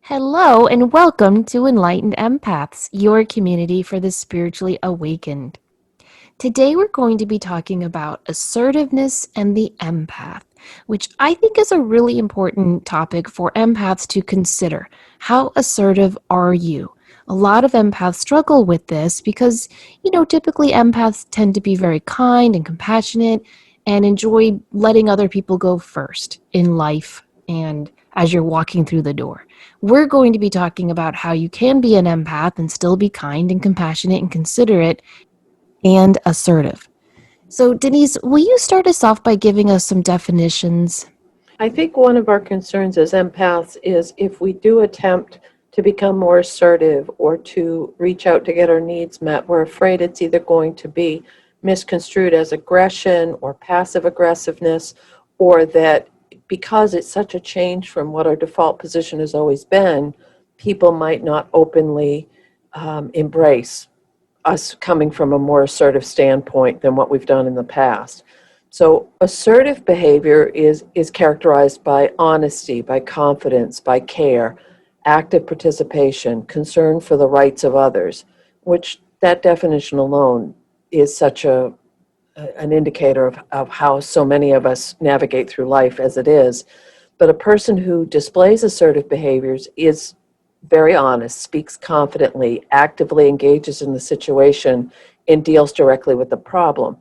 Hello and welcome to Enlightened Empaths, your community for the spiritually awakened. Today we're going to be talking about assertiveness and the empath, which I think is a really important topic for empaths to consider. How assertive are you? A lot of empaths struggle with this because, typically empaths tend to be very kind and compassionate and enjoy letting other people go first in life and as you're walking through the door. We're going to be talking about how you can be an empath and still be kind and compassionate and considerate and assertive. So, Denise, will you start us off by giving us some definitions? I think one of our concerns as empaths is if we do attempt to become more assertive or to reach out to get our needs met, we're afraid it's either going to be misconstrued as aggression or passive aggressiveness, or that because it's such a change from what our default position has always been, people might not openly embrace us coming from a more assertive standpoint than what we've done in the past. So assertive behavior is characterized by honesty, by confidence, by care, active participation, concern for the rights of others, which that definition alone is such an indicator of how so many of us navigate through life as it is. But a person who displays assertive behaviors is very honest, speaks confidently, actively engages in the situation, and deals directly with the problem.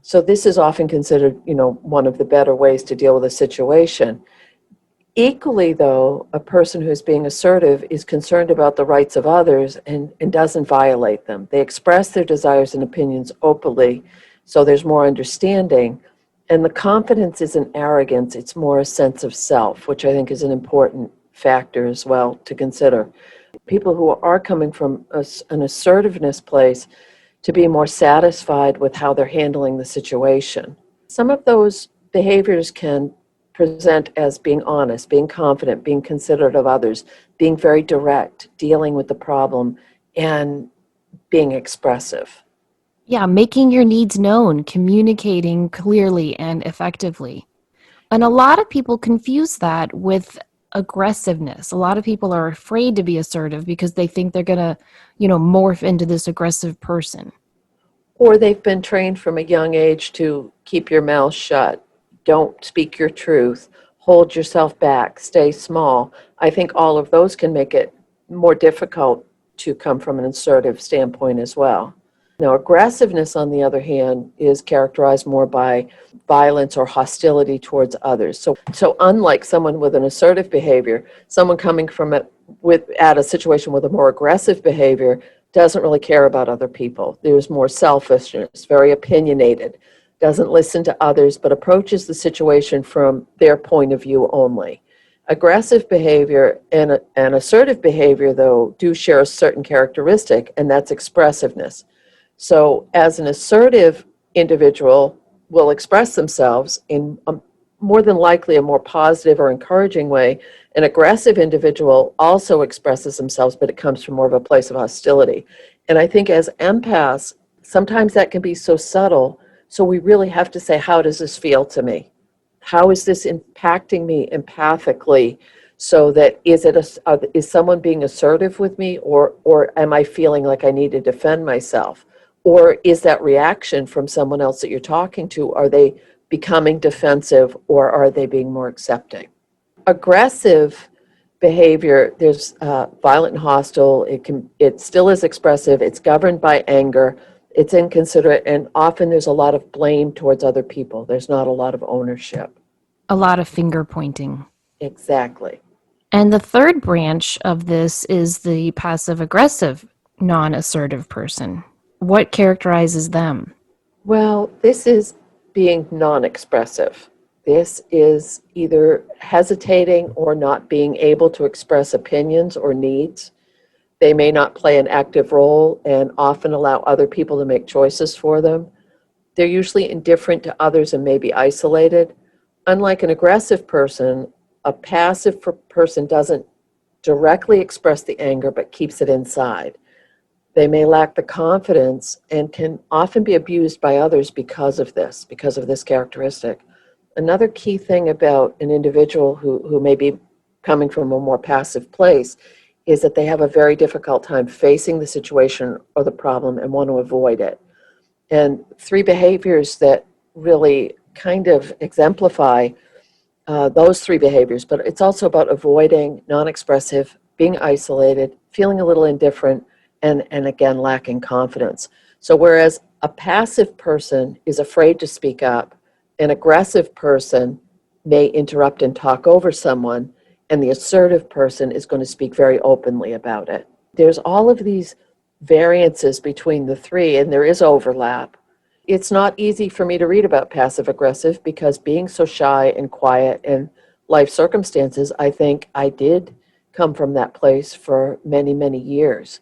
So this is often considered, one of the better ways to deal with a situation. Equally, though, a person who's being assertive is concerned about the rights of others and doesn't violate them. They express their desires and opinions openly, so there's more understanding. And the confidence isn't arrogance, it's more a sense of self, which I think is an important factor as well to consider. People who are coming from an assertiveness place to be more satisfied with how they're handling the situation. Some of those behaviors can present as being honest, being confident, being considerate of others, being very direct, dealing with the problem, and being expressive. Yeah, making your needs known, communicating clearly and effectively. And a lot of people confuse that with aggressiveness. A lot of people are afraid to be assertive because they think they're going to, morph into this aggressive person. Or they've been trained from a young age to keep your mouth shut, don't speak your truth, hold yourself back, stay small. I think all of those can make it more difficult to come from an assertive standpoint as well. Now, aggressiveness, on the other hand, is characterized more by violence or hostility towards others. So unlike someone with an assertive behavior, someone coming from at a situation with a more aggressive behavior doesn't really care about other people. There's more selfishness, very opinionated, doesn't listen to others, but approaches the situation from their point of view only. Aggressive behavior and assertive behavior, though, do share a certain characteristic, and that's expressiveness. So as an assertive individual will express themselves in more than likely a more positive or encouraging way, an aggressive individual also expresses themselves, but it comes from more of a place of hostility. And I think as empaths, sometimes that can be so subtle, so we really have to say, how does this feel to me? How is this impacting me empathically? So that is someone being assertive with me, or am I feeling like I need to defend myself? Or is that reaction from someone else that you're talking to, are they becoming defensive or are they being more accepting? Aggressive behavior, there's violent and hostile, it still is expressive, it's governed by anger, it's inconsiderate, and often there's a lot of blame towards other people. There's not a lot of ownership. A lot of finger pointing. Exactly. And the third branch of this is the passive aggressive non assertive person. What characterizes them? Well, this is being non-expressive. This is either hesitating or not being able to express opinions or needs. They may not play an active role and often allow other people to make choices for them. They're usually indifferent to others and may be isolated. Unlike an aggressive person, a passive person doesn't directly express the anger but keeps it inside. They may lack the confidence and can often be abused by others because of this characteristic. Another key thing about an individual who may be coming from a more passive place is that they have a very difficult time facing the situation or the problem and want to avoid it. And three behaviors that really kind of exemplify those three behaviors, but it's also about avoiding, non-expressive, being isolated, feeling a little indifferent, and again, lacking confidence. So whereas a passive person is afraid to speak up, an aggressive person may interrupt and talk over someone, and the assertive person is going to speak very openly about it. There's all of these variances between the three, and there is overlap. It's not easy for me to read about passive aggressive because being so shy and quiet and life circumstances, I think I did come from that place for many, many years.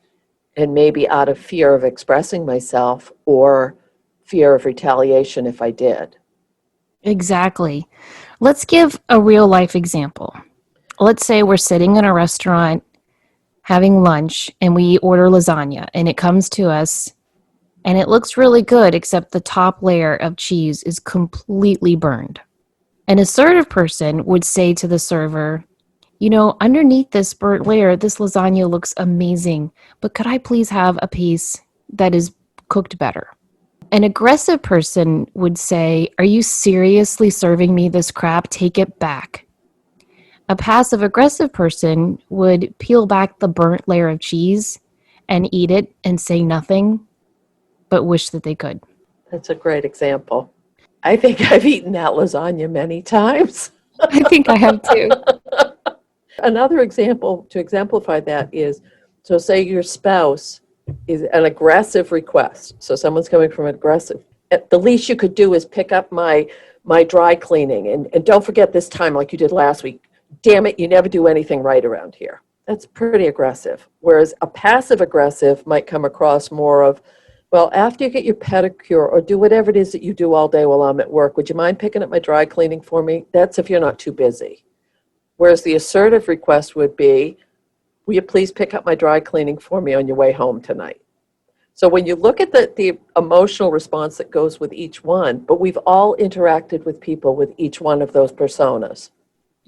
And maybe out of fear of expressing myself or fear of retaliation if I did. Exactly. Let's give a real life example. Let's say we're sitting in a restaurant having lunch and we order lasagna and it comes to us and it looks really good, except the top layer of cheese is completely burned. An assertive person would say to the server, you know, underneath this burnt layer, this lasagna looks amazing, but could I please have a piece that is cooked better? An aggressive person would say, are you seriously serving me this crap? Take it back. A passive aggressive person would peel back the burnt layer of cheese and eat it and say nothing, but wish that they could. That's a great example. I think I've eaten that lasagna many times. I think I have too. Another example to exemplify that is, so say your spouse is an aggressive request. So someone's coming from an aggressive. The least you could do is pick up my dry cleaning and don't forget this time like you did last week. Damn it, you never do anything right around here. That's pretty aggressive. Whereas a passive aggressive might come across more of, well, after you get your pedicure or do whatever it is that you do all day while I'm at work, would you mind picking up my dry cleaning for me? That's if you're not too busy. Whereas the assertive request would be, will you please pick up my dry cleaning for me on your way home tonight? So when you look at the emotional response that goes with each one, but we've all interacted with people with each one of those personas.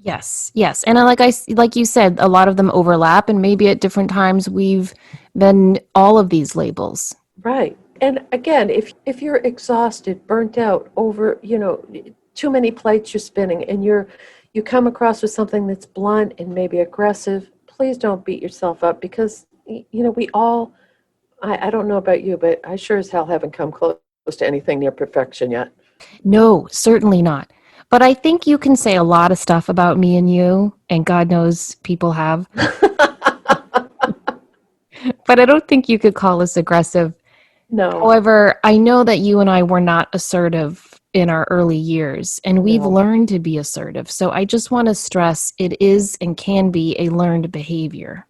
Yes, yes. And like you said, a lot of them overlap, and maybe at different times we've been all of these labels. Right. And again, if you're exhausted, burnt out over, too many plates you're spinning and you come across with something that's blunt and maybe aggressive, please don't beat yourself up because, we all, I don't know about you, but I sure as hell haven't come close to anything near perfection yet. No, certainly not. But I think you can say a lot of stuff about me and you, and God knows people have. But I don't think you could call us aggressive. No, However, I know that you and I were not assertive in our early years, and we've no. learned to be assertive. So I just want to stress it is and can be a learned behavior.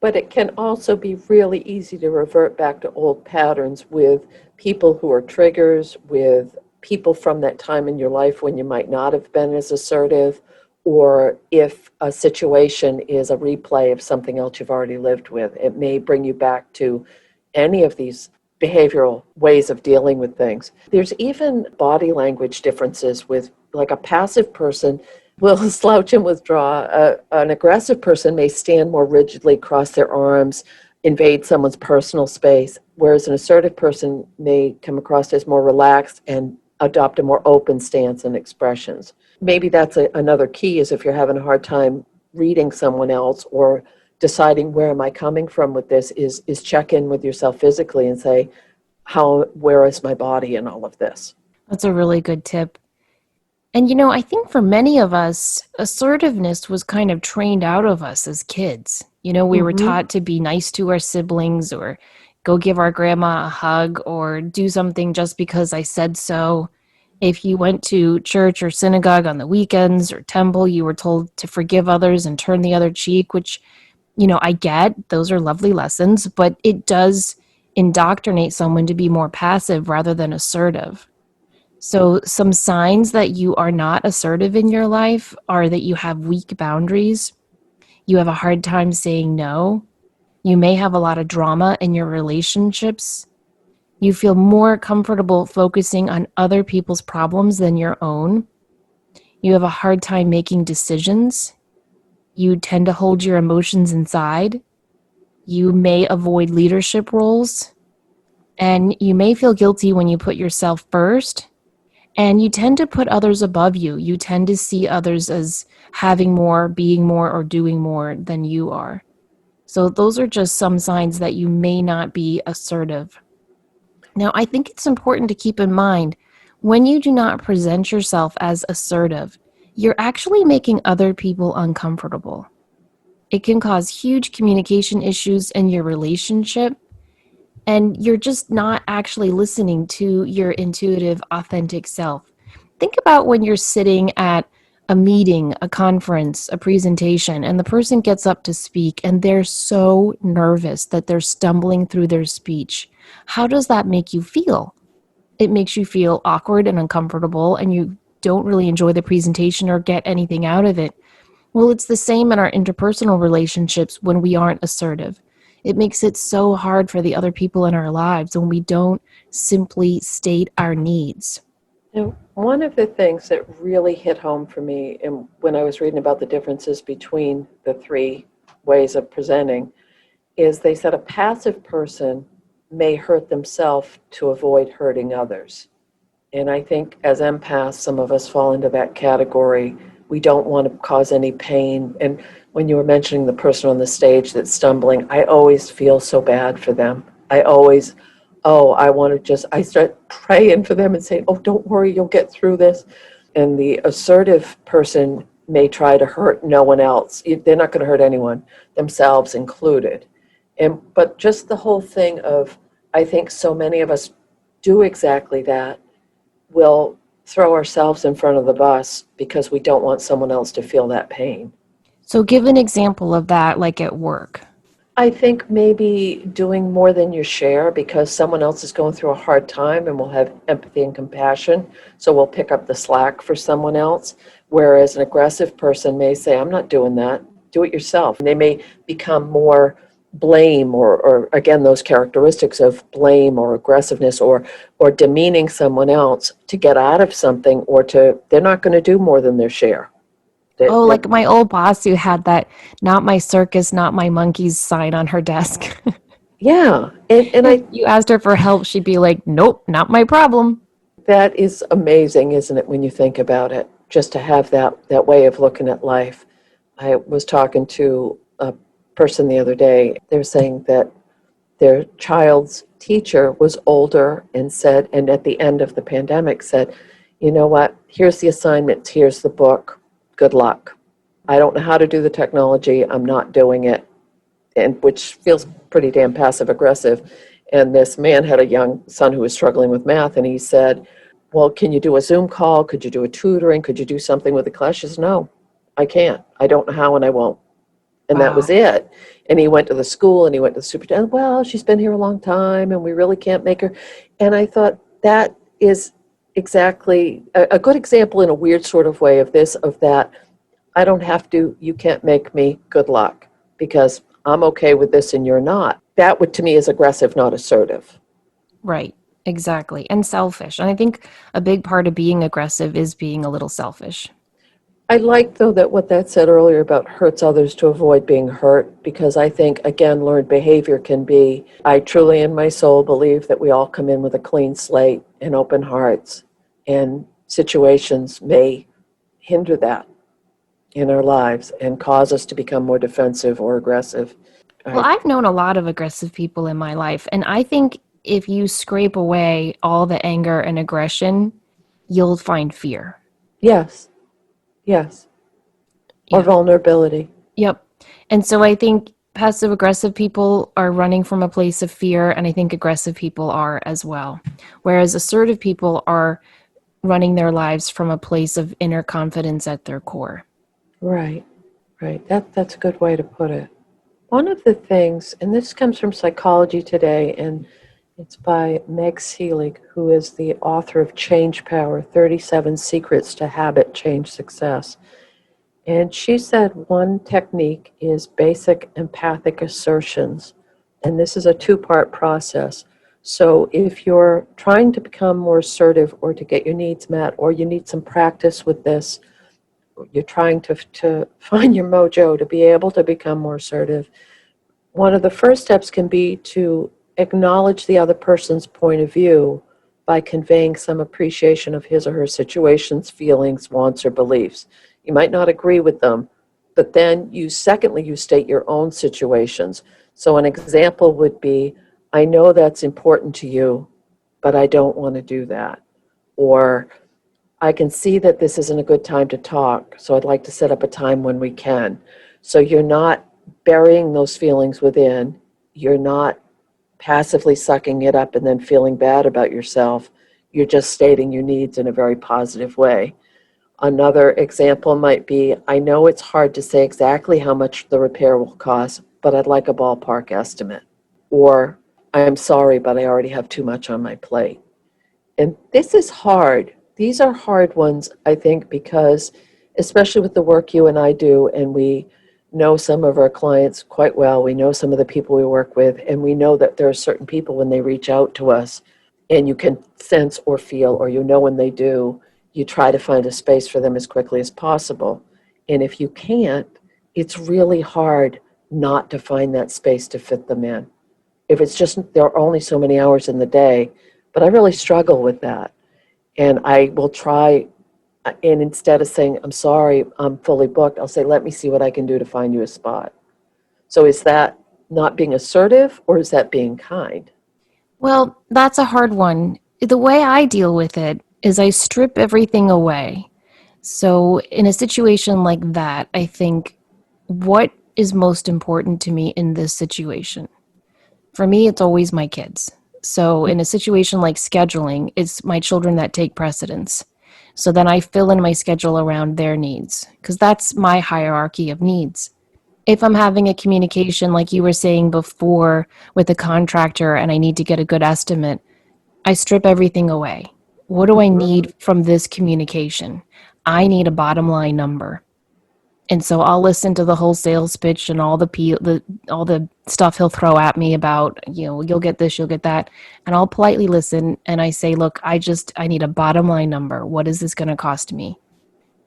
But it can also be really easy to revert back to old patterns with people who are triggers, with people from that time in your life when you might not have been as assertive, or if a situation is a replay of something else you've already lived with, it may bring you back to any of these behavioral ways of dealing with things. There's even body language differences with like a passive person will slouch and withdraw. An aggressive person may stand more rigidly, cross their arms, invade someone's personal space, whereas an assertive person may come across as more relaxed and adopt a more open stance and expressions. Maybe that's another key is if you're having a hard time reading someone else or deciding where am I coming from with this is check in with yourself physically and say, where is my body in all of this? That's a really good tip. And I think for many of us, assertiveness was kind of trained out of us as kids. We were Mm-hmm. taught to be nice to our siblings or go give our grandma a hug or do something just because I said so. If you went to church or synagogue on the weekends or temple, you were told to forgive others and turn the other cheek, which, I get. Those are lovely lessons, but it does indoctrinate someone to be more passive rather than assertive. So, some signs that you are not assertive in your life are that you have weak boundaries, you have a hard time saying no, you may have a lot of drama in your relationships, you feel more comfortable focusing on other people's problems than your own, you have a hard time making decisions, You tend to hold your emotions inside. You may avoid leadership roles. And you may feel guilty when you put yourself first. And you tend to put others above you. You tend to see others as having more, being more, or doing more than you are. So those are just some signs that you may not be assertive. Now, I think it's important to keep in mind when you do not present yourself as assertive, you're actually making other people uncomfortable. It can cause huge communication issues in your relationship, and you're just not actually listening to your intuitive, authentic self. Think about when you're sitting at a meeting, a conference, a presentation, and the person gets up to speak and they're so nervous that they're stumbling through their speech. How does that make you feel? It makes you feel awkward and uncomfortable, and you don't really enjoy the presentation or get anything out of it. Well, it's the same in our interpersonal relationships when we aren't assertive. It makes it so hard for the other people in our lives when we don't simply state our needs. And one of the things that really hit home for me, and when I was reading about the differences between the three ways of presenting, is they said a passive person may hurt themselves to avoid hurting others. And I think as empaths, some of us fall into that category. We don't want to cause any pain. And when you were mentioning the person on the stage that's stumbling, I always feel so bad for them. I always, I start praying for them and say, oh, don't worry, you'll get through this. And the assertive person may try to hurt no one else. They're not going to hurt anyone, themselves included. But just the whole thing of, I think so many of us do exactly that. We'll throw ourselves in front of the bus because we don't want someone else to feel that pain. So, give an example of that, like at work. I think maybe doing more than your share because someone else is going through a hard time and we'll have empathy and compassion. So we'll pick up the slack for someone else. Whereas an aggressive person may say, I'm not doing that. Do it yourself. And they may become more blame or again, those characteristics of blame or aggressiveness or demeaning someone else to get out of something they're not going to do more than their share. Oh, They're, like my old boss who had that "not my circus, not my monkeys" sign on her desk. yeah. And If I you asked her for help, she'd be like, "Nope, not my problem." That is amazing, isn't it, when you think about it? Just to have that way of looking at life. I was talking to a person the other day. They were saying that their child's teacher was older and at the end of the pandemic said, you know what, here's the assignments, here's the book, good luck. I don't know how to do the technology, I'm not doing it, and which feels pretty damn passive aggressive. And this man had a young son who was struggling with math, and he said, well, can you do a Zoom call? Could you do a tutoring? Could you do something with the class? She says, no, I can't. I don't know how and I won't. And that was Wow. it. And he went to the school and he went to the superintendent. Well, she's been here a long time and we really can't make her. And I thought that is exactly a good example in a weird sort of way of that. I don't have to, you can't make me, good luck, because I'm okay with this and you're not. That would to me is aggressive, not assertive. Right. Exactly. And selfish. And I think a big part of being aggressive is being a little selfish. I like, though, that what that said earlier about hurts others to avoid being hurt, because I think, again, learned behavior can be, I truly in my soul believe that we all come in with a clean slate and open hearts, and situations may hinder that in our lives and cause us to become more defensive or aggressive. Well, I, I've known a lot of aggressive people in my life, and I think if you scrape away all the anger and aggression, you'll find fear. yes, yes, or Yeah. vulnerability. Yep. And so I think passive aggressive people are running from a place of fear, and I think aggressive people are as well. Whereas assertive people are running their lives from a place of inner confidence at their core. Right, right. That's a good way to put it. One of the things, and this comes from Psychology Today, and it's by Meg Seelig, who is the author of Change Power, 37 Secrets to Habit Change Success. And she said one technique is basic empathic assertions. And this is a two-part process. So if you're trying to become more assertive or to get your needs met, or you need some practice with this, you're trying to find your mojo to be able to become more assertive, one of the first steps can be to acknowledge the other person's point of view by conveying some appreciation of his or her situations, feelings, wants, or beliefs. You might not agree with them, but then secondly, you state your own situations. So an example would be, I know that's important to you, but I don't want to do that. Or I can see that this isn't a good time to talk, so I'd like to set up a time when we can. So you're not burying those feelings within, you're not passively sucking it up and then feeling bad about yourself. You're just stating your needs in a very positive way. Another example might be, I know it's hard to say exactly how much the repair will cost, but I'd like a ballpark estimate. Or, I'm sorry, but I already have too much on my plate. And this is hard. These are hard ones, I think, because especially with the work you and I do, and we know some of our clients quite well, we know some of the people we work with, and we know that there are certain people when they reach out to us, and you can sense or feel, or you know when they do, you try to find a space for them as quickly as possible. And if you can't, it's really hard not to find that space to fit them in. If it's just, there are only so many hours in the day, but I really struggle with that. And I will try, and instead of saying, I'm sorry, I'm fully booked, I'll say, let me see what I can do to find you a spot. So is that not being assertive, or is that being kind? Well, that's a hard one. The way I deal with it is I strip everything away. So, in a situation like that, I think, what is most important to me in this situation? For me, it's always my kids. So, in a situation like scheduling, it's my children that take precedence. So then I fill in my schedule around their needs because that's my hierarchy of needs. If I'm having a communication, like you were saying before, with a contractor and I need to get a good estimate, I strip everything away. What do I need from this communication? I need a bottom line number. And so I'll listen to the whole sales pitch and all the stuff he'll throw at me about, you'll get this, you'll get that, and I'll politely listen and I say, look, I need a bottom line number. What is this going to cost me?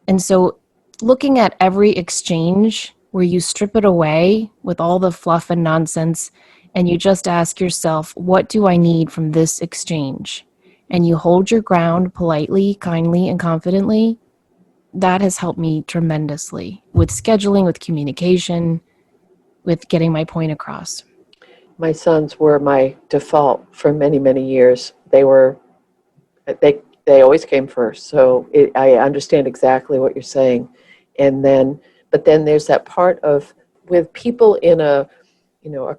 And so looking at every exchange where you strip it away with all the fluff and nonsense and you just ask yourself, what do I need from this exchange? And you hold your ground politely, kindly, and confidently. That has helped me tremendously with scheduling, with communication, with getting my point across. My sons were my default for many, many years. They always came first. So I understand exactly what you're saying. And then, but then there's that part of, with people in a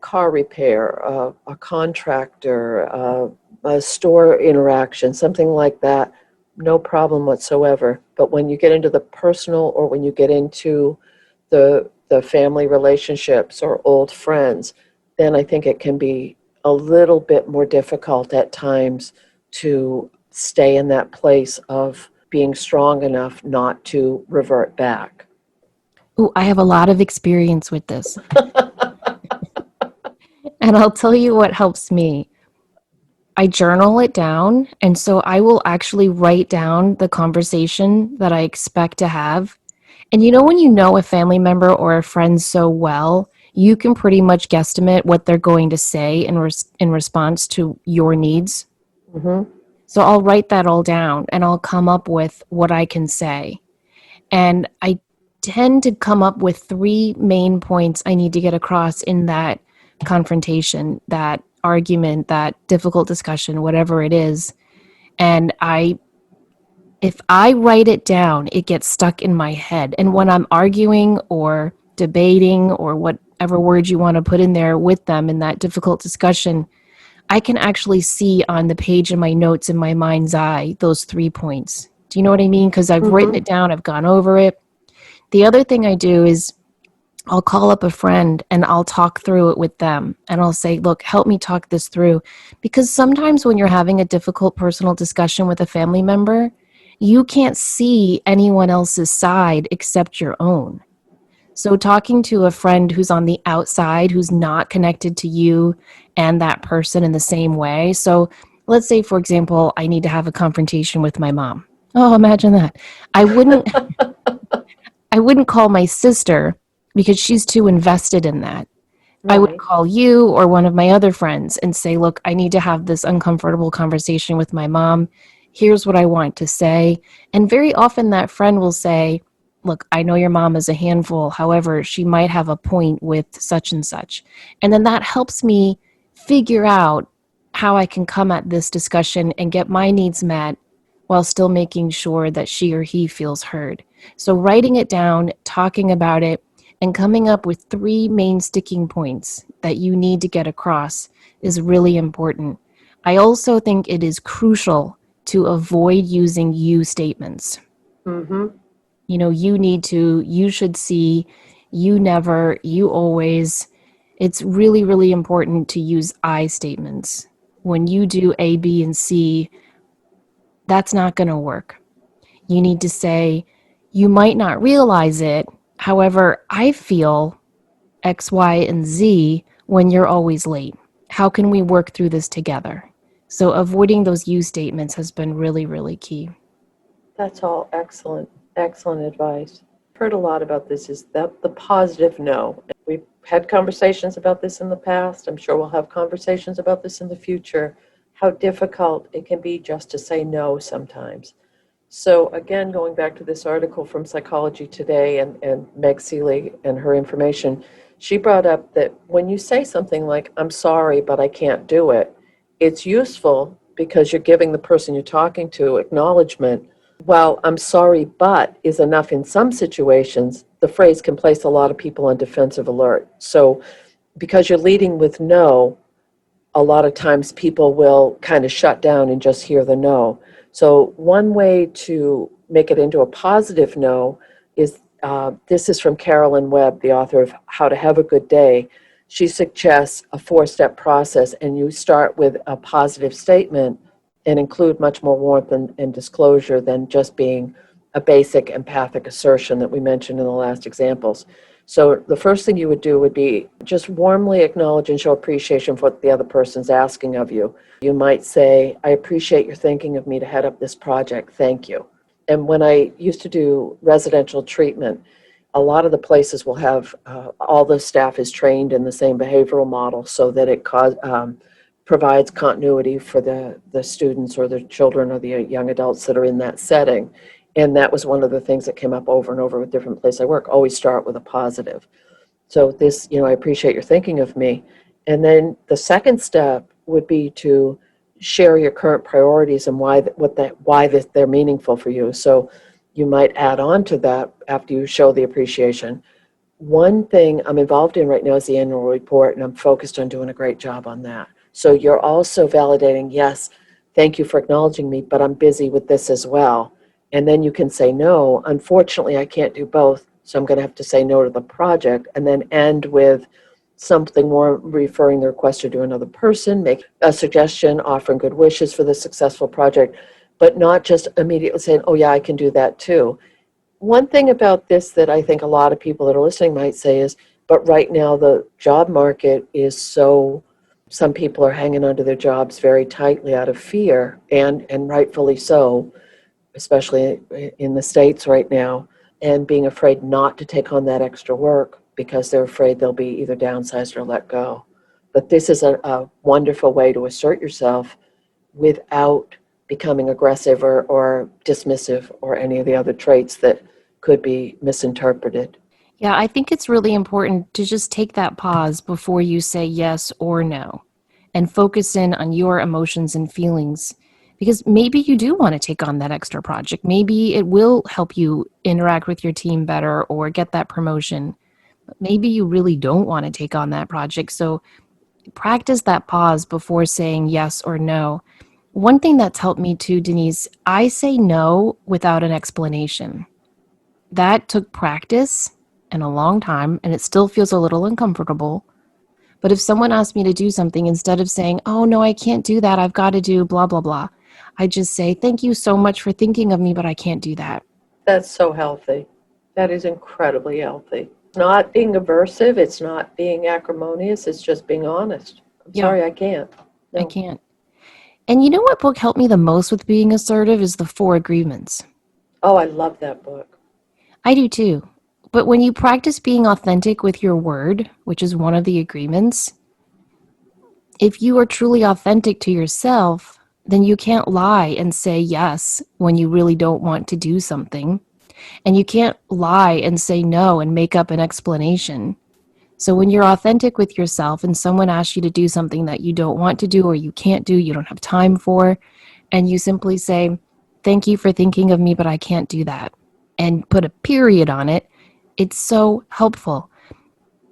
car repair, a contractor, a store interaction, something like that, no problem whatsoever. But when you get into the personal, or when you get into the family relationships or old friends, then I think it can be a little bit more difficult at times to stay in that place of being strong enough not to revert back. Ooh, I have a lot of experience with this. And I'll tell you what helps me. I journal it down. And so I will actually write down the conversation that I expect to have. And when you know a family member or a friend so well, you can pretty much guesstimate what they're going to say in response to your needs. Mm-hmm. So I'll write that all down and I'll come up with what I can say. And I tend to come up with three main points I need to get across in that confrontation, that argument, that difficult discussion, whatever it is. And if I write it down, it gets stuck in my head. And when I'm arguing or debating or whatever word you want to put in there with them in that difficult discussion, I can actually see on the page in my notes in my mind's eye those 3 points. Do you know what I mean? Because I've written Mm-hmm. it down, I've gone over it. The other thing I do is I'll call up a friend and I'll talk through it with them. And I'll say, look, help me talk this through. Because sometimes when you're having a difficult personal discussion with a family member, you can't see anyone else's side except your own. So talking to a friend who's on the outside, who's not connected to you and that person in the same way. So let's say, for example, I need to have a confrontation with my mom. Oh, imagine that. I wouldn't I wouldn't call my sister because she's too invested in that. I would Right. call you or one of my other friends and say, look, I need to have this uncomfortable conversation with my mom. Here's what I want to say. And very often that friend will say, look, I know your mom is a handful. However, she might have a point with such and such. And then that helps me figure out how I can come at this discussion and get my needs met while still making sure that she or he feels heard. So, writing it down, talking about it, and coming up with 3 main sticking points that you need to get across is really important. I also think it is crucial to avoid using you statements. Mm-hmm. You should see, you never, you always. It's really, really important to use I statements. When you do A, B, and C, that's not going to work. You need to say, you might not realize it. However, I feel X, Y, and Z when you're always late. How can we work through this together? So avoiding those you statements has been really, really key. That's all excellent, excellent advice. I've heard a lot about this is that the positive no. We've had conversations about this in the past. I'm sure we'll have conversations about this in the future, how difficult it can be just to say no sometimes. So again, going back to this article from Psychology Today and Meg Seeley and her information, she brought up that when you say something like, I'm sorry, but I can't do it, it's useful because you're giving the person you're talking to acknowledgement. While I'm sorry, but is enough in some situations, the phrase can place a lot of people on defensive alert. So because you're leading with no, a lot of times people will kind of shut down and just hear the no. So one way to make it into a positive no is, this is from Carolyn Webb, the author of How to Have a Good Day. She suggests a 4-step process, and you start with a positive statement and include much more warmth and disclosure than just being a basic empathic assertion that we mentioned in the last examples. So the first thing you would do would be just warmly acknowledge and show appreciation for what the other person's asking of you. You might say, I appreciate your thinking of me to head up this project. Thank you. And when I used to do residential treatment, a lot of the places will have all the staff is trained in the same behavioral model so that it provides continuity for the students or the children or the young adults that are in that setting. And that was one of the things that came up over and over with different places I work. Always start with a positive. So this, I appreciate your thinking of me. And then the second step would be to share your current priorities and why they're meaningful for you. So you might add on to that after you show the appreciation. One thing I'm involved in right now is the annual report, and I'm focused on doing a great job on that. So you're also validating, yes, thank you for acknowledging me, but I'm busy with this as well. And then you can say, no, unfortunately, I can't do both. So I'm going to have to say no to the project, and then end with something more referring the requester to another person, make a suggestion, offering good wishes for the successful project, but not just immediately saying, oh yeah, I can do that too. One thing about this that I think a lot of people that are listening might say is, but right now the job market is so, some people are hanging onto their jobs very tightly out of fear, and rightfully so, especially in the States right now, and being afraid not to take on that extra work because they're afraid they'll be either downsized or let go. But this is a wonderful way to assert yourself without becoming aggressive or dismissive or any of the other traits that could be misinterpreted. Yeah, I think it's really important to just take that pause before you say yes or no and focus in on your emotions and feelings. Because maybe you do want to take on that extra project. Maybe it will help you interact with your team better or get that promotion. But maybe you really don't want to take on that project. So practice that pause before saying yes or no. One thing that's helped me too, Denise, I say no without an explanation. That took practice and a long time, and it still feels a little uncomfortable. But if someone asks me to do something, instead of saying, oh, no, I can't do that, I've got to do blah, blah, blah, I just say, thank you so much for thinking of me, but I can't do that. That's so healthy. That is incredibly healthy. Not being aversive, it's not being acrimonious, it's just being honest. I'm Yeah, sorry, I can't. I No. can't. And you know what book helped me the most with being assertive is The Four Agreements. Oh, I love that book. I do too. But when you practice being authentic with your word, which is one of the agreements, if you are truly authentic to yourself, then you can't lie and say yes when you really don't want to do something. And you can't lie and say no and make up an explanation. So when you're authentic with yourself and someone asks you to do something that you don't want to do or you can't do, you don't have time for, and you simply say, "Thank you for thinking of me, but I can't do that," and put a period on it, it's so helpful.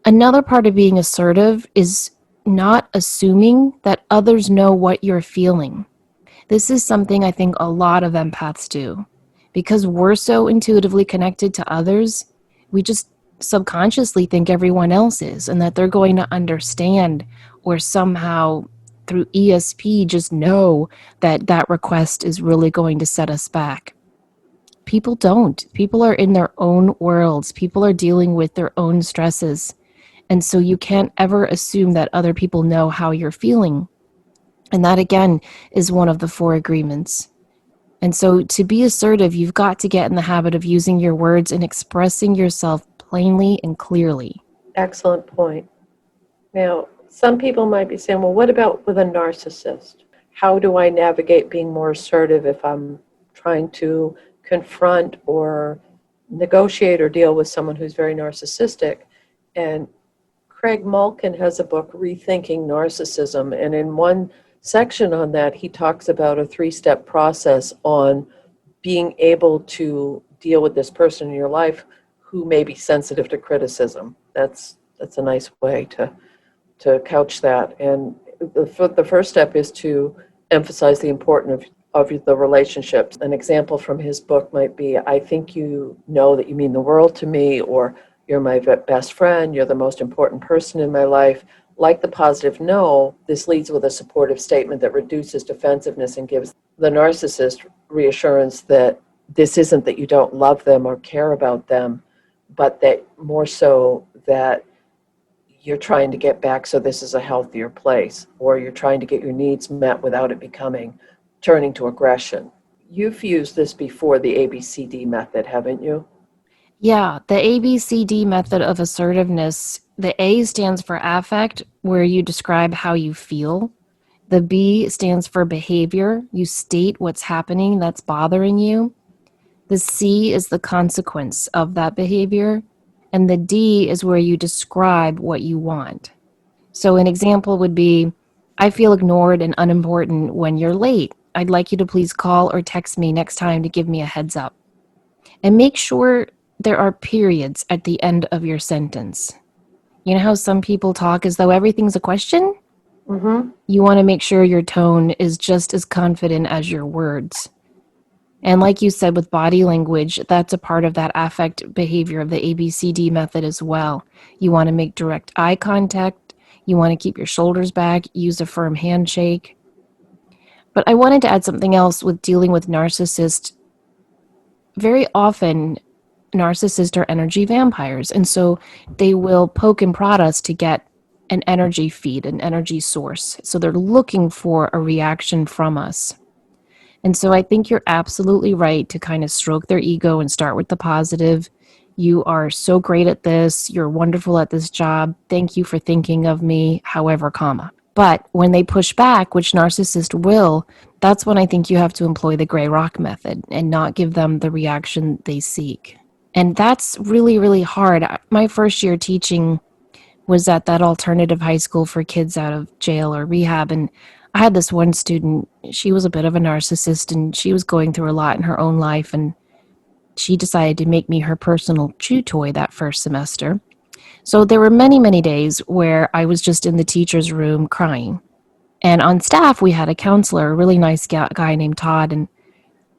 Another part of being assertive is not assuming that others know what you're feeling. This is something I think a lot of empaths do. Because we're so intuitively connected to others, we just subconsciously think everyone else is and that they're going to understand or somehow through ESP just know that that request is really going to set us back. People don't. People are in their own worlds. People are dealing with their own stresses. And so you can't ever assume that other people know how you're feeling. And that, again, is one of the four agreements. And so to be assertive, you've got to get in the habit of using your words and expressing yourself plainly and clearly. Excellent point. Now, some people might be saying, well, what about with a narcissist? How do I navigate being more assertive if I'm trying to confront or negotiate or deal with someone who's very narcissistic? And Craig Malkin has a book, Rethinking Narcissism, and in one section on that, he talks about a 3-step process on being able to deal with this person in your life who may be sensitive to criticism. That's a nice way to couch that. And the first step is to emphasize the importance of the relationships. An example from his book might be, I think you know that you mean the world to me, or you're my best friend, you're the most important person in my life. Like the positive no, this leads with a supportive statement that reduces defensiveness and gives the narcissist reassurance that this isn't that you don't love them or care about them, but that more so that you're trying to get back so this is a healthier place, or you're trying to get your needs met without it becoming turning to aggression. You've used this before, the ABCD method, haven't you? Yeah, the ABCD method of assertiveness, the A stands for affect, where you describe how you feel. The B stands for behavior. You state what's happening that's bothering you. The C is the consequence of that behavior. And the D is where you describe what you want. So an example would be, I feel ignored and unimportant when you're late. I'd like you to please call or text me next time to give me a heads up. And make sure there are periods at the end of your sentence. You know how some people talk as though everything's a question? Mm-hmm. You want to make sure your tone is just as confident as your words. And like you said, with body language, that's a part of that affect behavior of the ABCD method as well. You want to make direct eye contact. You want to keep your shoulders back, use a firm handshake. But I wanted to add something else with dealing with narcissists. Very often, narcissists are energy vampires. And so they will poke and prod us to get an energy feed, an energy source. So they're looking for a reaction from us. And so I think you're absolutely right to kind of stroke their ego and start with the positive. You are so great at this. You're wonderful at this job. Thank you for thinking of me, however, comma. But when they push back, which narcissists will, that's when I think you have to employ the gray rock method and not give them the reaction they seek. And that's really, really hard. My first year teaching was at that alternative high school for kids out of jail or rehab. And I had this one student, she was a bit of a narcissist and she was going through a lot in her own life. And she decided to make me her personal chew toy that first semester. So there were many, many days where I was just in the teacher's room crying. And on staff, we had a counselor, a really nice guy named Todd. And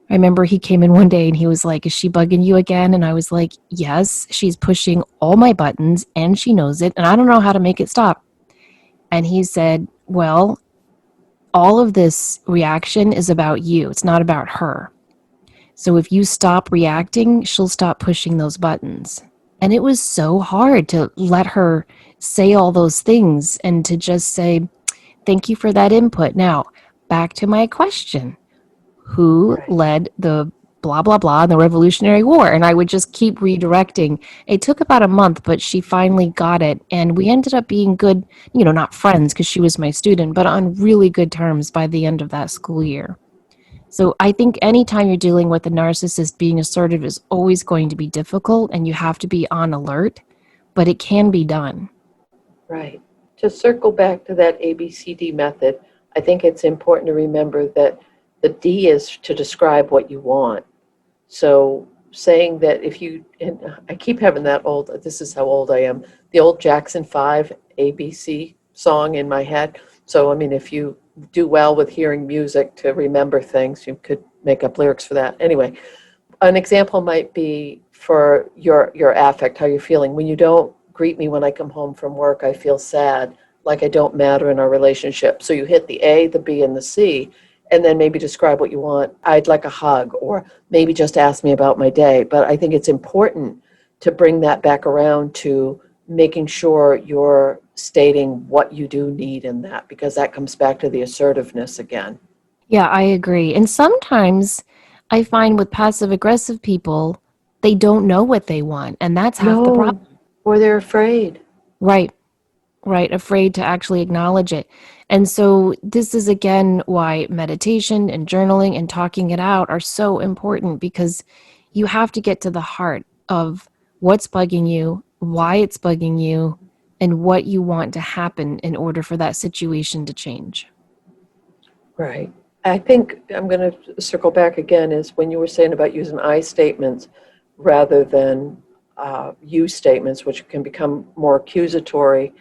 I remember he came in one day and he was like, "Is she bugging you again?" And I was like, "Yes, she's pushing all my buttons and she knows it. And I don't know how to make it stop." And he said, "Well, all of this reaction is about you. It's not about her. So if you stop reacting, she'll stop pushing those buttons." And it was so hard to let her say all those things and to just say, "Thank you for that input. Now, back to my question. Who Right. led the blah, blah, blah, in the Revolutionary War. And I would just keep redirecting. It took about a month, but she finally got it. And we ended up being good, not friends because she was my student, but on really good terms by the end of that school year. So I think anytime you're dealing with a narcissist, being assertive is always going to be difficult and you have to be on alert, but it can be done. Right. To circle back to that ABCD method, I think it's important to remember that the D is to describe what you want. So saying that if you, and I keep having that old, this is how old I am, the old Jackson 5 ABC song in my head. So, I mean, if you do well with hearing music to remember things, you could make up lyrics for that. Anyway, an example might be for your affect, how you're feeling. When you don't greet me when I come home from work, I feel sad, like I don't matter in our relationship. So you hit the A, the B, and the C, and then maybe describe what you want. I'd like a hug, or maybe just ask me about my day. But I think it's important to bring that back around to making sure you're stating what you do need in that, because that comes back to the assertiveness again. Yeah, I agree. And sometimes I find with passive aggressive people, they don't know what they want. And that's half the problem. No, or they're afraid. Right, right. Afraid to actually acknowledge it. And so, this is again why meditation and journaling and talking it out are so important because you have to get to the heart of what's bugging you, why it's bugging you, and what you want to happen in order for that situation to change. Right. I think I'm going to circle back again is when you were saying about using I statements rather than you statements, which can become more accusatory.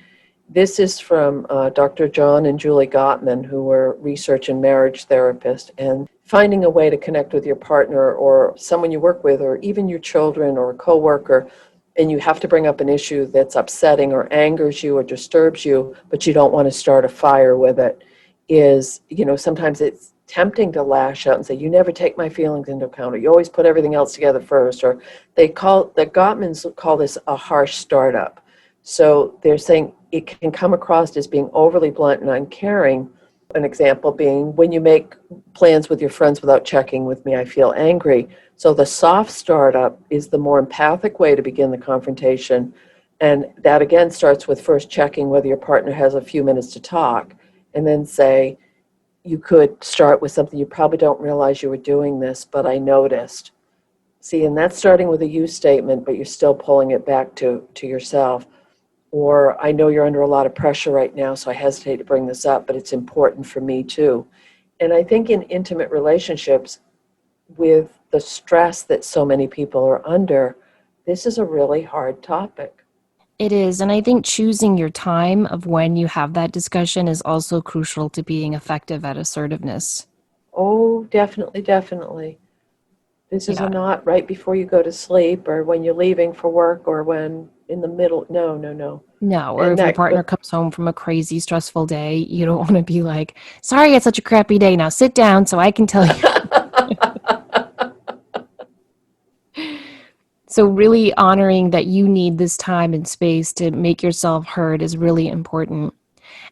This is from Dr. John and Julie Gottman, who were research and marriage therapists, and finding a way to connect with your partner or someone you work with, or even your children or a coworker, and you have to bring up an issue that's upsetting or angers you or disturbs you, but you don't want to start a fire with it, is, sometimes it's tempting to lash out and say, you never take my feelings into account, or you always put everything else together first, or the Gottmans call this a harsh startup. So they're saying it can come across as being overly blunt and uncaring. An example being, when you make plans with your friends without checking with me, I feel angry. So the soft startup is the more empathic way to begin the confrontation. And that again starts with first checking whether your partner has a few minutes to talk, and then say, you could start with something, you probably don't realize you were doing this, but I noticed. See, and that's starting with a you statement, but you're still pulling it back to yourself. Or, I know you're under a lot of pressure right now, so I hesitate to bring this up, but it's important for me too. And I think in intimate relationships, with the stress that so many people are under, this is a really hard topic. It is. And I think choosing your time of when you have that discussion is also crucial to being effective at assertiveness. Oh, definitely, definitely. This is Yeah. not right before you go to sleep or when you're leaving for work or when in the middle. No, no, no. No, or And if your that, partner comes home from a crazy, stressful day, you don't want to be like, sorry, it's such a crappy day. Now sit down so I can tell you. So, really honoring that you need this time and space to make yourself heard is really important.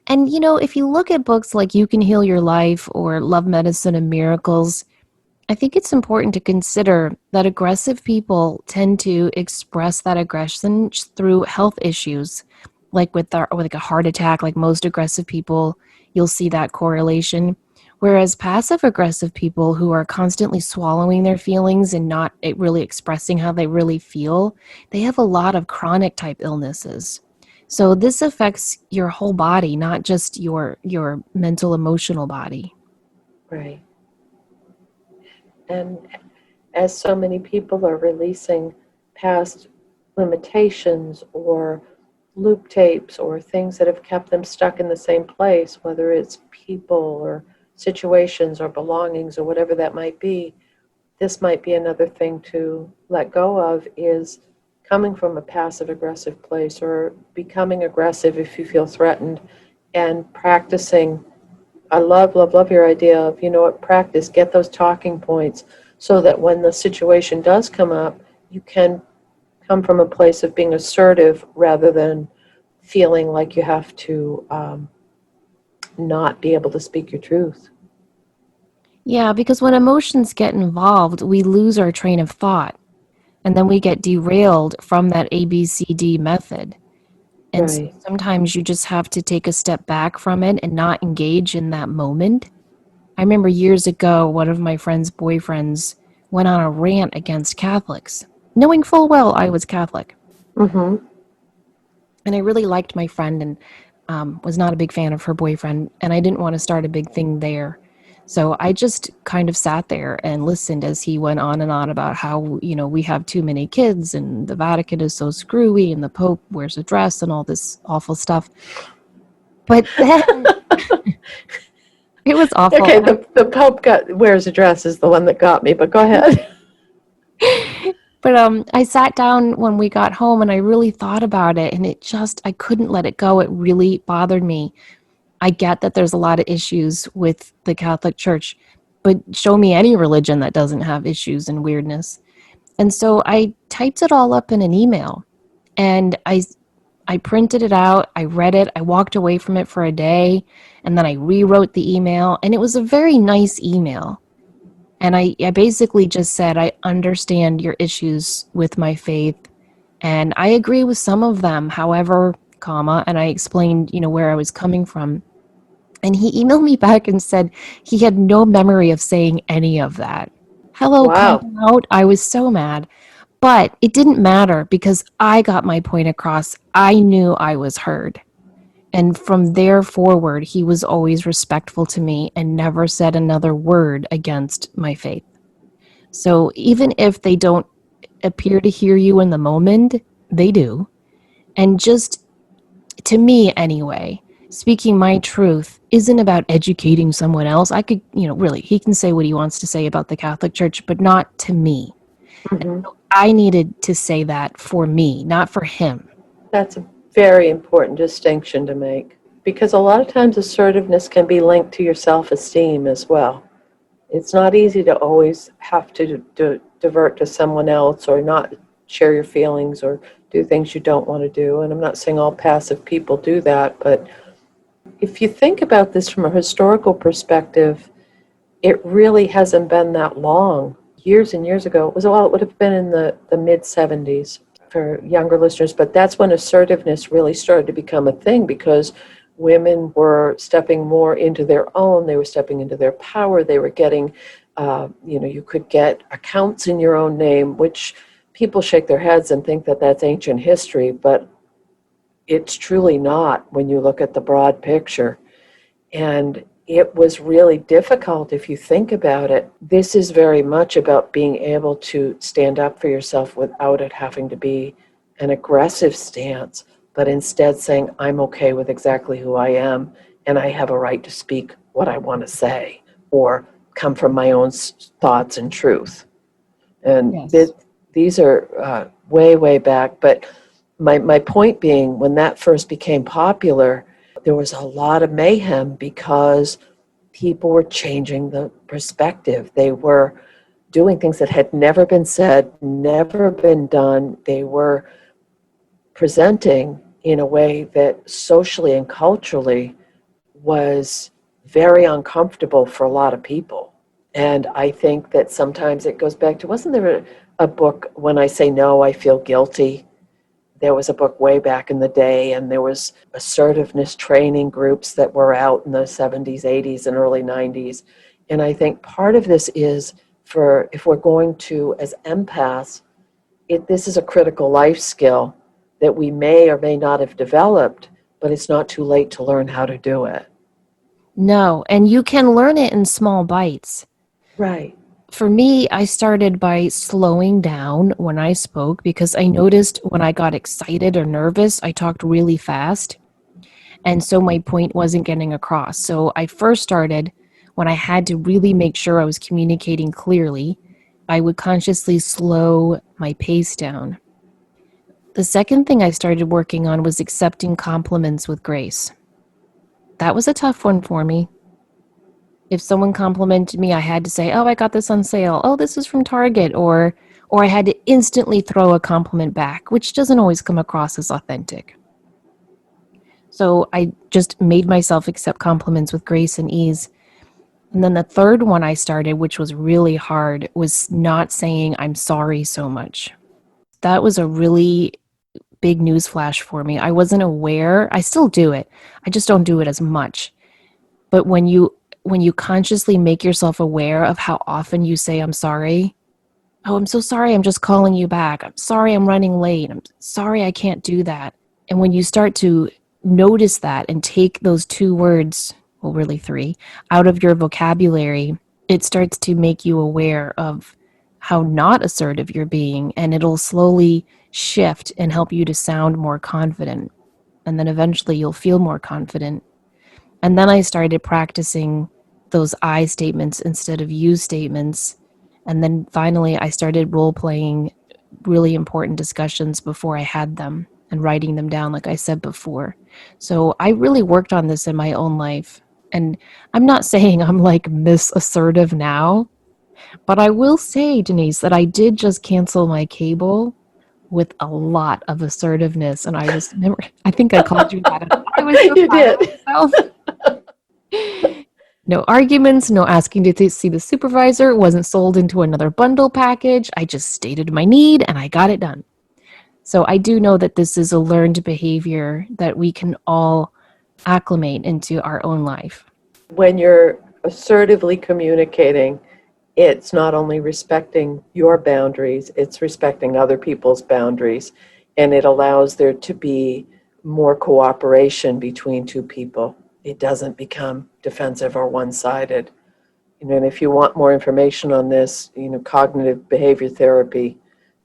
And, if you look at books like You Can Heal Your Life or Love, Medicine, and Miracles, I think it's important to consider that aggressive people tend to express that aggression through health issues, like with like a heart attack. Like most aggressive people, you'll see that correlation. Whereas passive aggressive people who are constantly swallowing their feelings and not really expressing how they really feel, they have a lot of chronic type illnesses. So this affects your whole body, not just your mental emotional body. right. And as so many people are releasing past limitations or loop tapes or things that have kept them stuck in the same place, whether it's people or situations or belongings or whatever that might be, this might be another thing to let go of, is coming from a passive aggressive place or becoming aggressive if you feel threatened, and practicing. I love, love, love your idea of, practice, get those talking points so that when the situation does come up, you can come from a place of being assertive rather than feeling like you have to not be able to speak your truth. Yeah, because when emotions get involved, we lose our train of thought, and then we get derailed from that ABCD method. And so Right. sometimes you just have to take a step back from it and not engage in that moment. I remember years ago, one of my friend's boyfriends went on a rant against Catholics, knowing full well I was Catholic. Mm-hmm. And I really liked my friend and was not a big fan of her boyfriend, and I didn't want to start a big thing there. So I just kind of sat there and listened as he went on and on about how, we have too many kids and the Vatican is so screwy and the Pope wears a dress and all this awful stuff. But then it was awful. Okay, the Pope wears a dress is the one that got me, but go ahead. But I sat down when we got home and I really thought about it, and I couldn't let it go. It really bothered me. I get that there's a lot of issues with the Catholic Church, but show me any religion that doesn't have issues and weirdness. And so I typed it all up in an email, and I printed it out, I read it, I walked away from it for a day, and then I rewrote the email, and it was a very nice email. And I basically just said, I understand your issues with my faith, and I agree with some of them, however, comma, and I explained, where I was coming from. And he emailed me back and said he had no memory of saying any of that. Hello, Wow. come out. I was so mad. But it didn't matter because I got my point across. I knew I was heard. And from there forward, he was always respectful to me and never said another word against my faith. So even if they don't appear to hear you in the moment, they do. And just to me anyway, speaking my truth isn't about educating someone else. I could, really, he can say what he wants to say about the Catholic Church, but not to me. Mm-hmm. I needed to say that for me, not for him. That's a very important distinction to make because a lot of times assertiveness can be linked to your self-esteem as well. It's not easy to always have to divert to someone else or not share your feelings or do things you don't want to do. And I'm not saying all passive people do that, but if you think about this from a historical perspective, it really hasn't been that long. Years and years ago, it would have been in the mid 70s for younger listeners, but that's when assertiveness really started to become a thing because women were stepping more into their own, they were stepping into their power, they were getting, you could get accounts in your own name, which people shake their heads and think that that's ancient history, but it's truly not when you look at the broad picture. And it was really difficult if you think about it. This is very much about being able to stand up for yourself without it having to be an aggressive stance, but instead saying, I'm okay with exactly who I am, and I have a right to speak what I want to say or come from my own thoughts and truth. And Yes. these are way, way back. But my point being, when that first became popular, there was a lot of mayhem because people were changing the perspective. They were doing things that had never been said, never been done. They were presenting in a way that socially and culturally was very uncomfortable for a lot of people. And I think that sometimes it goes back to, wasn't there a book, When I Say No, I Feel Guilty? There was a book way back in the day, and there was assertiveness training groups that were out in the 70s, 80s, and early 90s. And I think part of this is if we're going to, as empaths, this is a critical life skill that we may or may not have developed, but it's not too late to learn how to do it. No, and you can learn it in small bites. Right. For me, I started by slowing down when I spoke because I noticed when I got excited or nervous, I talked really fast. And so my point wasn't getting across. So I first started when I had to really make sure I was communicating clearly. I would consciously slow my pace down. The second thing I started working on was accepting compliments with grace. That was a tough one for me. If someone complimented me, I had to say, "Oh, I got this on sale. Oh, this is from Target," or I had to instantly throw a compliment back, which doesn't always come across as authentic. So I just made myself accept compliments with grace and ease. And then the third one I started, which was really hard, was not saying I'm sorry so much. That was a really big news flash for me. I wasn't aware. I still do it. I just don't do it as much. But when you consciously make yourself aware of how often you say I'm sorry, oh, I'm so sorry, I'm just calling you back. I'm sorry I'm running late. I'm sorry I can't do that. And when you start to notice that and take those two words, well, really three, out of your vocabulary, it starts to make you aware of how not assertive you're being, and it'll slowly shift and help you to sound more confident. And then eventually you'll feel more confident. And then I started practicing those I statements instead of you statements. And then finally, I started role playing really important discussions before I had them and writing them down, like I said before. So I really worked on this in my own life. And I'm not saying I'm like Miss Assertive now, but I will say, Denise, that I did just cancel my cable with a lot of assertiveness. And remember, I think I called you that. And I was so You proud of did. myself. No arguments, no asking to see the supervisor, wasn't sold into another bundle package. I just stated my need and I got it done. So I do know that this is a learned behavior that we can all acclimate into our own life. When you're assertively communicating, it's not only respecting your boundaries, it's respecting other people's boundaries, and it allows there to be more cooperation between two people. It doesn't become defensive or one-sided. And if you want more information on this, cognitive behavior therapy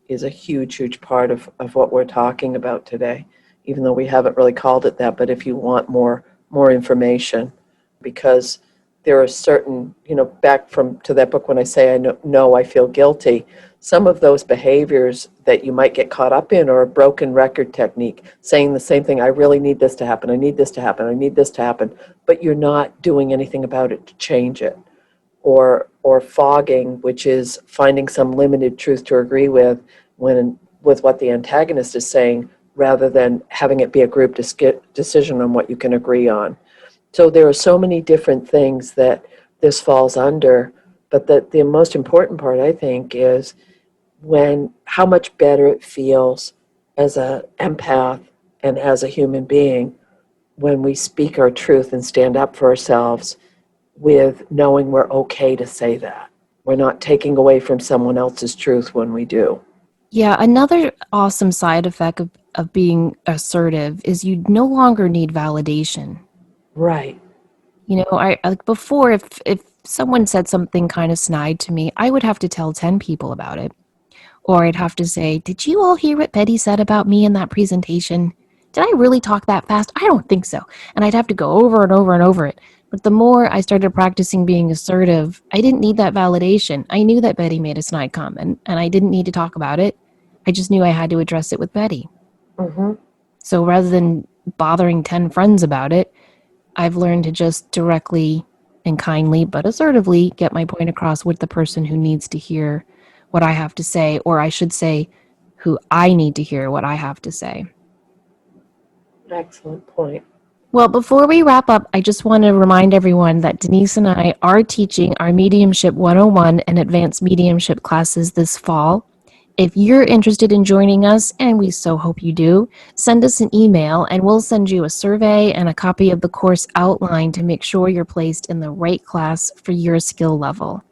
is a huge, huge part of what we're talking about today, even though we haven't really called it that. But if you want more information, because there are certain, back from to that book, when I say I know I feel guilty, some of those behaviors that you might get caught up in are a broken record technique, saying the same thing, I really need this to happen, I need this to happen, I need this to happen, but you're not doing anything about it to change it. Or fogging, which is finding some limited truth to agree with with what the antagonist is saying, rather than having it be a group decision on what you can agree on. So there are so many different things that this falls under, but the most important part, I think, is when how much better it feels as an empath and as a human being when we speak our truth and stand up for ourselves, with knowing we're okay to say that. We're not taking away from someone else's truth when we do. Yeah, another awesome side effect of being assertive is you no longer need validation. Right. You know, I like before, if someone said something kind of snide to me, I would have to tell 10 people about it. Or I'd have to say, did you all hear what Betty said about me in that presentation? Did I really talk that fast? I don't think so. And I'd have to go over and over and over it. But the more I started practicing being assertive, I didn't need that validation. I knew that Betty made a snide comment, and I didn't need to talk about it. I just knew I had to address it with Betty. Mm-hmm. So rather than bothering 10 friends about it, I've learned to just directly and kindly but assertively get my point across with the person who needs to hear what I have to say, or I should say, who I need to hear what I have to say. Excellent point. Well, before we wrap up, I just want to remind everyone that Denise and I are teaching our Mediumship 101 and Advanced Mediumship classes this fall. If you're interested in joining us, and we so hope you do, send us an email and we'll send you a survey and a copy of the course outline to make sure you're placed in the right class for your skill level.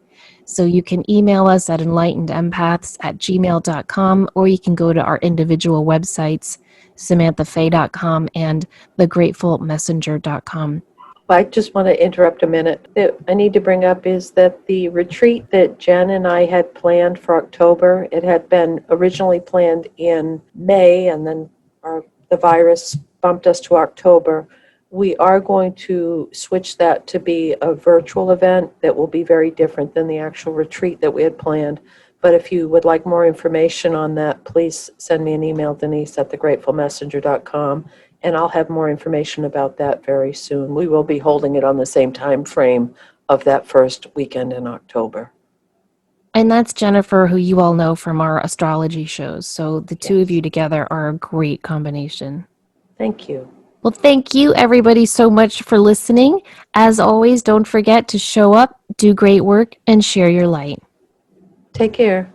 So you can email us at enlightenedempaths@gmail.com, or you can go to our individual websites, samanthafay.com and thegratefulmessenger.com. I just want to interrupt a minute. That I need to bring up is that the retreat that Jen and I had planned for October, it had been originally planned in May, and then the virus bumped us to October. We are going to switch that to be a virtual event that will be very different than the actual retreat that we had planned. But if you would like more information on that, please send me an email, Denise at thegratefulmessenger.com, and I'll have more information about that very soon. We will be holding it on the same time frame of that first weekend in October. And that's Jennifer, who you all know from our astrology shows. So the two of Yes. you together are a great combination. Thank you. Well, thank you, everybody, so much for listening. As always, don't forget to show up, do great work, and share your light. Take care.